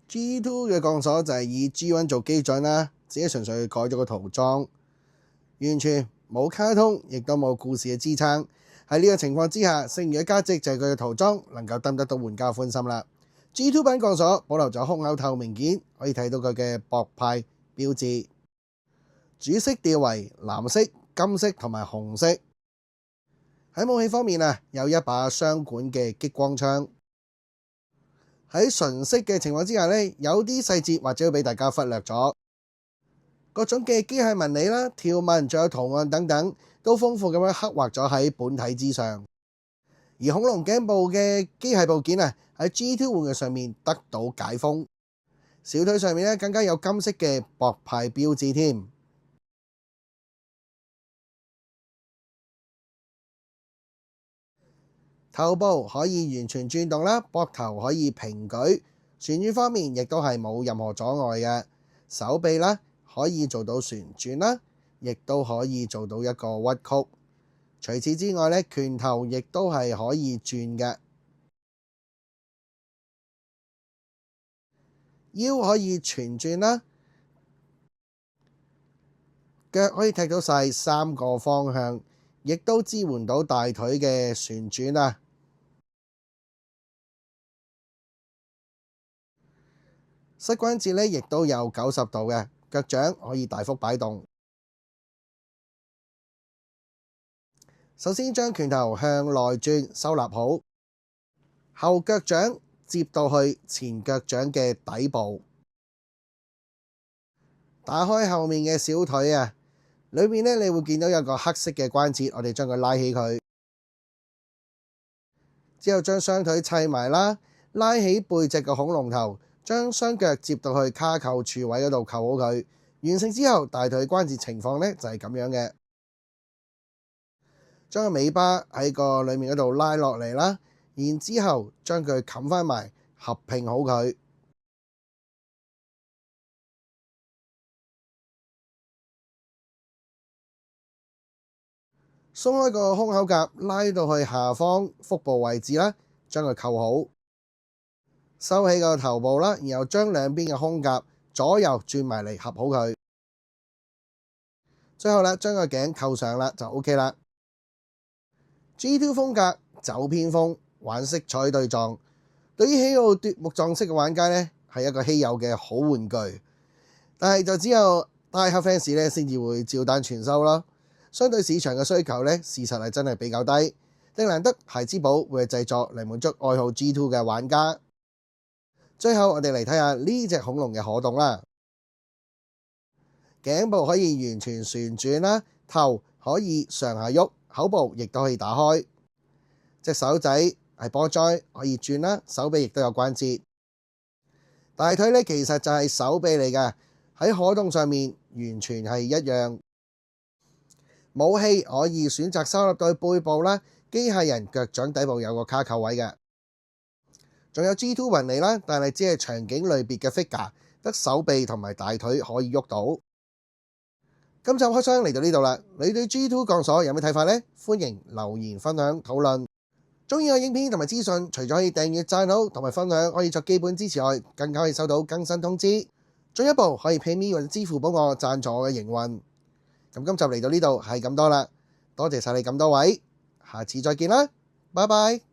G2 嘅鋼索就係以 G1 做基準啦，只係純粹改咗個塗裝，完全冇卡通，亦都冇故事嘅支撐。喺呢個情況之下，剩餘嘅價值就係佢嘅塗裝能夠得到玩家歡心啦。G2 版鋼索保留咗胸口透明件，可以睇到佢嘅博派標誌。主色調為藍色、金色同埋紅色。喺武器方面有一把雙管嘅激光槍。喺純色嘅情況之下有啲細節或者會俾大家忽略咗。各種嘅機械紋理啦、條紋仲有圖案等等，都豐富咁樣刻畫咗喺本體之上。而恐龍頸部嘅機械部件喺 G2 玩具上面得到解封，小腿上面更加有金色嘅博派標誌添。頭部可以完全轉動啦，膊頭可以平舉，旋轉方面亦都係冇任何阻礙嘅。手臂啦可以做到旋轉啦，亦都可以做到一個屈曲。除此之外拳頭亦都係可以轉嘅。腰可以全轉啦，腳可以踢到晒3個方向，亦都支援到大腿嘅旋轉啊。膝關節亦都有90度嘅，腳掌可以大幅擺動。首先將拳頭向內轉，收納好，後腳掌接到去前腳掌嘅底部，打開後面嘅小腿裏面你會見到有個黑色嘅關節，我哋將佢拉起佢，之後將雙腿砌埋啦，拉起背脊嘅恐龍頭，將雙腳接到去卡扣處位嗰度扣好佢。完成之後，大腿關節情況就係咁樣嘅。將個尾巴喺個裏面嗰度拉落嚟啦，然之後將佢冚翻埋，合拼好佢。鬆開個胸口夾，拉到去下方腹部位置啦，將佢扣好。收起個頭部啦，然後將兩邊嘅胸夾左右轉埋嚟合好佢。最後將個頸扣上啦，就 OK 啦。G2 風格走偏鋒，玩色彩對撞，對於喜好奪目撞色嘅玩家係一個稀有嘅好玩具。但係就只有大盒 fans 先至會照單全收咯。相對市場嘅需求事實係真係比較低，定難得孩之寶會製作嚟滿足愛好 G2 嘅玩家。最後我哋嚟睇下呢隻恐龍嘅可動啦。頸部可以完全旋轉啦，頭可以上下喐，口部亦都可以打開。隻手仔係波哉，可以轉啦，手臂亦都有關節。大腿其實就係手臂嚟嘅，喺可動上面完全係一樣。武器可以選擇收納到背部啦，機械人腳掌底部有個卡扣位嘅。仲有 G2 紋理啦，但係只係場景類別嘅 figure， 得手臂同埋大腿可以喐到。今集開箱嚟到呢度啦，你對 G2 鋼索有咩睇法呢？歡迎留言分享討論。中意我影片同埋資訊，除咗可以訂閱、讚好同埋分享，可以作基本支持外，更加可以收到更新通知。進一步可以 PayMe 或者支付寶我贊助我嘅營運。咁今集嚟到呢度係咁多啦，多謝晒你咁多位，下次再見啦，拜拜。